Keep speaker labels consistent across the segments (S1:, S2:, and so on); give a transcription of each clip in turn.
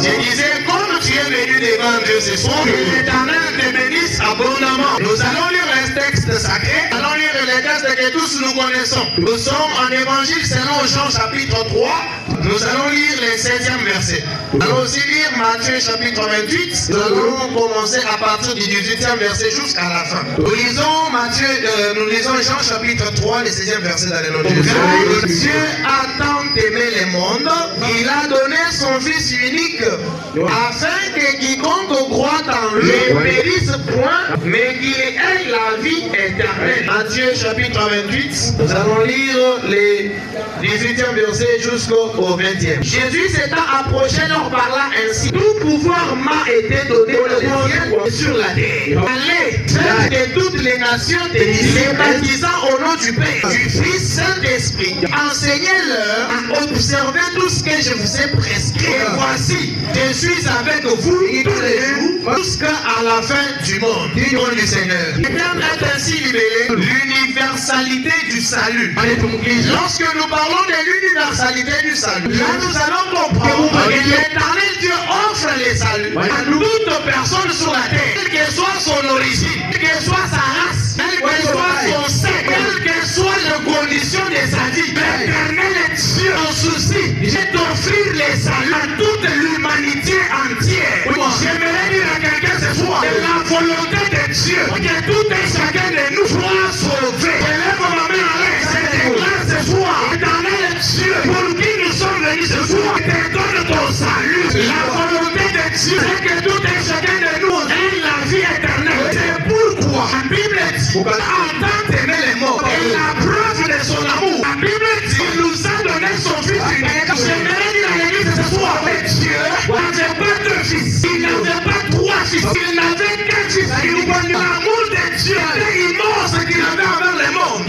S1: Je disais, comme tu es venu devant Dieu ce soir, que l'Éternel te bénisse abondamment. Nous allons lire les textes sacrés. Nous allons lire les textes que tous nous connaissons. Nous sommes en évangile selon Jean chapitre 3. Nous allons lire les 16e versets. Nous allons aussi lire Matthieu chapitre 28. Nous allons commencer à partir du 18e verset jusqu'à la fin. Nous lisons Jean chapitre 3, les 16e versets dans le nom de Jésus. Car Dieu a tant aimé le monde, il a donné son Fils unique, afin que quiconque croit en lui ne périsse point, mais qu'il ait la vie éternelle. Matthieu chapitre 28, nous allons lire les 18e versets jusqu'au 20e. Jésus s'étant approché leur parla ainsi. Tout pouvoir m'a été donné dans le ciel et sur la terre. Allez, faites de toutes les nations des disciples, baptisant au nom du Père, du Fils, Saint-Esprit. Enseignez-leur à observer tout ce que je vous ai prescrit. Et voici, je suis avec vous tous les jours jusqu'à la fin du monde. Du nom du Seigneur. Le terme est ainsi libellé l'universalité du salut. Lorsque nous parlons de l'universalité du salut, là nous allons comprendre que l'Éternel Dieu offre les saluts à toute personne sur la terre, quelle que soit son origine, quelle que soit sa race, quel que soit son sexe, quelles que soient les conditions de sa vie. L'Éternel est Dieu en souci de t'offrir les saluts à toute l'humanité entière. J'aimerais dire à quelqu'un ce soir, la volonté de Dieu, que tout et chacun de nous soit sauvé. Élève ma main en l'air, je déclare ce soir, l'Éternel est Dieu, pour qui nous sommes venus ce soir, te donne ton salut. La volonté de Dieu, c'est que tout et chacun de nous ait la vie éternelle. C'est pourquoi la Bible dit, en tant aimé les morts, et la preuve de son amour, la Bible dit, il nous a donné son Fils unique. J'aimerais dire à l'église ce soir, mais Dieu n'avait pas deux fils, il n'avait pas trois fils, il n'avait qu'un fils. L'amour de Dieu était immense qu'il avait envers le monde.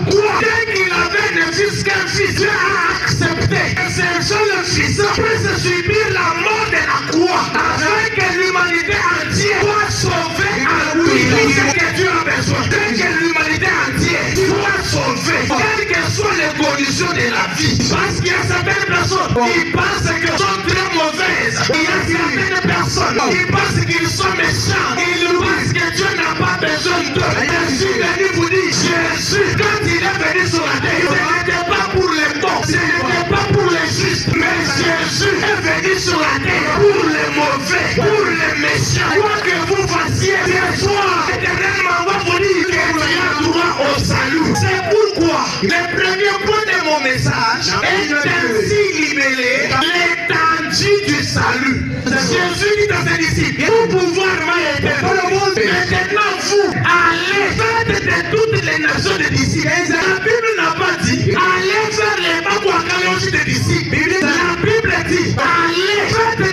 S1: Pourquoi? Dès qu'il avait ne fils qu'un fils, Dieu a accepté que ce seul fils puisse subir la mort de la croix, afin que l'humanité entière soit sauvée à lui. C'est ce que Dieu a besoin. Dès que l'humanité entière soit sauvée, quelles que soient les conditions de la vie. Parce qu'il y a certaines personnes qui pensent qu'elles sont très mauvaises. Il y a certaines personnes qui pensent qu'ils sont méchants. Ils pensent que Dieu n'a pas besoin d'eux. Je suis venu vous dire, Jésus, quand il est venu sur la terre, ce n'était pas pour les morts, ce n'était pas pour les justes, mais Jésus est venu sur la terre pour les mauvais, pour les méchants. Quoi que vous fassiez ce soir, éternellement, on va vous dire que tu as droit au salut. C'est pourquoi le premier point de mon message est ainsi libellé l'étendue du salut. Jésus dit à ses disciples, tout pouvoir m'a été donné. Maintenant vous, allez faire de toutes les nations des disciples. La Bible n'a pas dit, allez faire les baguakaloji des disciples. La Bible dit, allez faire de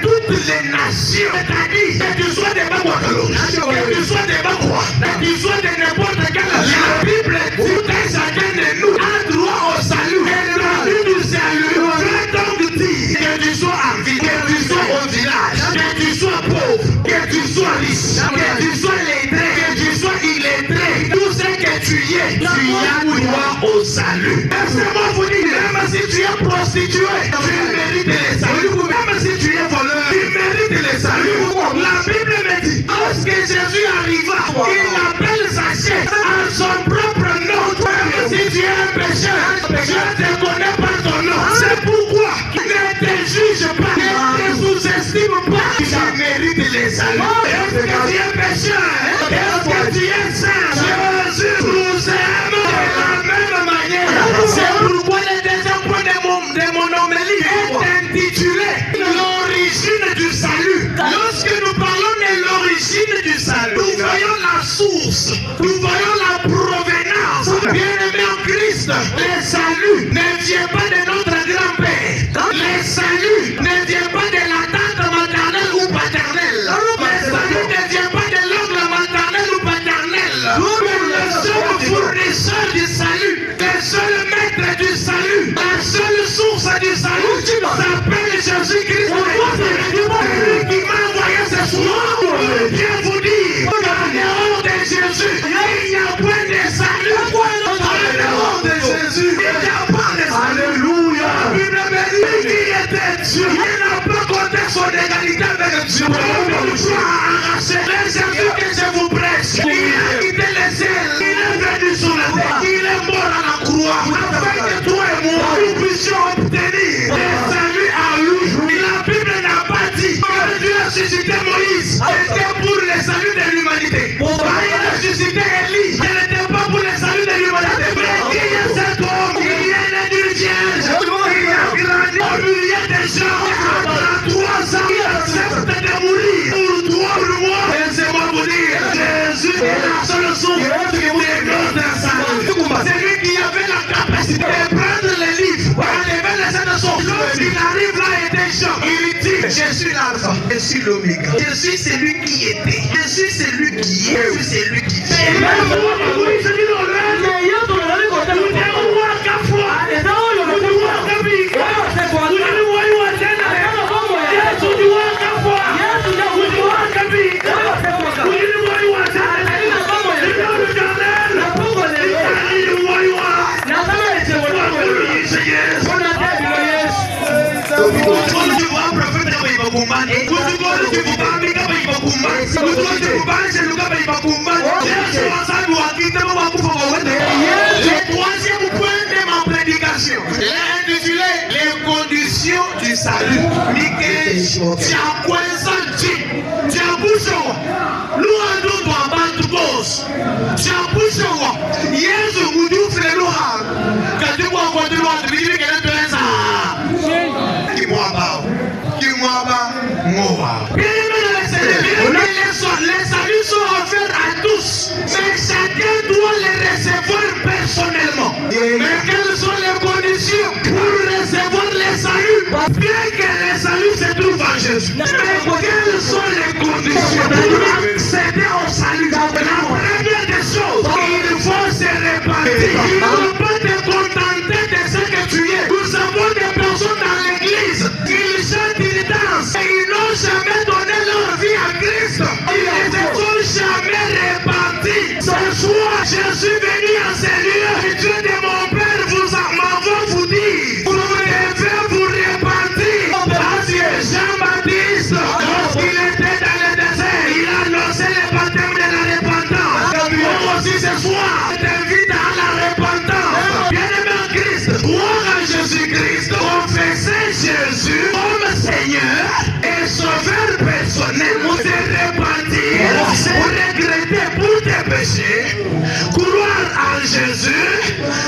S1: toutes les nations. C'est-à-dire que tu sois des baguakaloji, que tu sois des bagua, que tu sois de n'importe quelle nation. La Bible dit que chacun de nous a droit au salut. Et la Bible du salut veut donc dire que tu sois en vie, que tu sois au village, que tu sois pauvre, que tu sois riche, que tu sois lettré, que tu sois illettré, tout ce que tu y as droit au salut. Laissez-moi vous dire, même si tu es prostitué, tu mérites les saluts. Même si tu es voleur, tu mérites les saluts. La Bible me dit, lorsque Jésus arriva, il appelle Zachée à son propre nom. Même si tu es un pécheur, je ne te connais pas ton nom. C'est pourquoi ne te juge pas, ne te sous-estime pas. Tu mérites les saluts. Est-ce que tu es pécheur? Est-ce que tu es saint? Jésus nous aime de la même manière. C'est pourquoi le deuxième point de mon homélie est intitulé l'origine du salut. Lorsque nous parlons de l'origine du salut, nous voyons la source, nous voyons la provenance. Bien-aimé en Christ, le salut ne vient pas de notre grand-père. Le salut ne vient pas de la tante maternelle ou paternelle. Le salut ne vient pas de l'oncle maternel ou paternel. Le seul fournisseur du salut, le seul maître du salut, la seule source du salut s'appelle Jésus-Christ. Celui qui m'a envoyé ce soir, viens vous dire, en dehors de Jésus, il n'y a point de salut. En dehors de Jésus, il n'y a pas de salut. Alléluia. La Bible me dit qu'il était Dieu. Il n'a pas son égalité avec Dieu. Mais Jésus que je vous prêche, il a quitté les cieux, il est venu sur la terre, il est mort à la croix, afin que toi et moi, nous puissions obtenir le salut à lui. La Bible n'a pas dit que Dieu a suscité Moïse, c'était pour le salut de l'humanité. Il a suscité Élie, ce n'était pas pour le salut de l'humanité. Mais qui est cet homme? Il est né d'une vierge, il a grandi au milieu des gens, à 3 ans, il accepte de mourir pour toi, pour moi. Laissez-moi vous dire, Jésus est la solution de notre salut. C'est lui qui avait la capacité de prendre les livres, enlever les aides de son fils. Lorsqu'il arrive là et des gens, il dit, je suis l'alpha, je suis l'oméga. Je suis celui qui était, je suis celui qui est, je suis celui qui vient. Le troisième point de ma prédication, j'ai intitulé les conditions du salut. Mickey, les saluts sont offerts à tous, mais chacun doit les recevoir personnellement. Mais quelles sont les conditions pour recevoir les saluts? Bien que les saluts se trouvent en Jésus. Mais quelles sont les conditions pour accéder au salut? La première des choses, il faut se répartir. Il ne faut pas te contenter de ce que tu es. Nous avons des personnes dans l'église qui chantent, ils dansent et ils n'ont jamais donné leur vie à Christ. Ils ne sont jamais répartis. Ce soir, je suis venu à ce lieu. Dieu de mon Père m'envoie vous dire, vous devez vous répartir. Parce que Jean-Baptiste, lorsqu'il était dans le désert, il a annoncé le baptême de la repentance. Moi aussi ce soir, je t'invite à la repentance. Bien-aimé en Christ, croire en Jésus-Christ, confesser Jésus comme Seigneur et Sauveur personnel, pour te répartir, pour regretter pour tes péchés, croire en Jésus,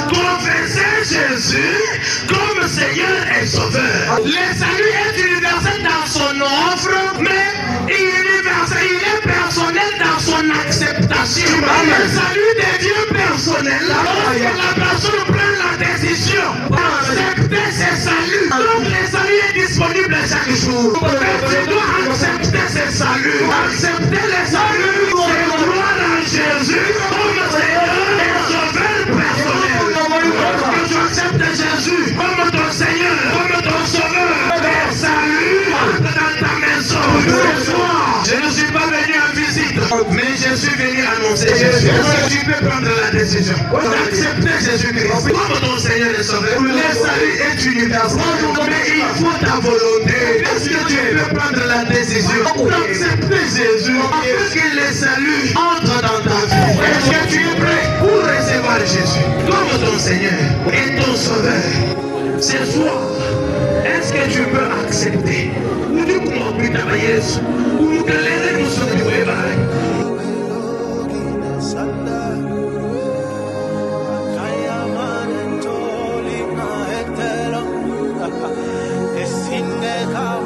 S1: confesser Jésus comme Seigneur et Sauveur. Le salut est universel dans son offre, mais il est personnel dans son acceptation. Le salut devient personnel lorsque la personne prend la décision d'accepter ce salut. Donc le salut est disponible chaque jour. Mais tu dois accepter ce salut. Accepter le salut, c'est croire en Jésus comme Seigneur et Sauveur personnel. Lorsque tu acceptes Jésus comme ton Seigneur, comme ton Sauveur, le salut entre dans ta maison. Ce soir, je ne suis pas venu en visite, mais je suis venu annoncer Jésus. Est-ce que tu peux prendre la décision d'accepter Jésus-Christ comme ton Seigneur et Sauveur? Le salut est universel, mais il faut ta volonté. Est-ce que tu peux prendre la décision d'accepter Jésus afin que le salut entre dans ta vie? Est-ce que tu es prêt pour recevoir Jésus comme ton Seigneur et ton Sauveur? Ce soir, est-ce que tu peux accepter? Ou tu comprends plus ta Jésus? Ou que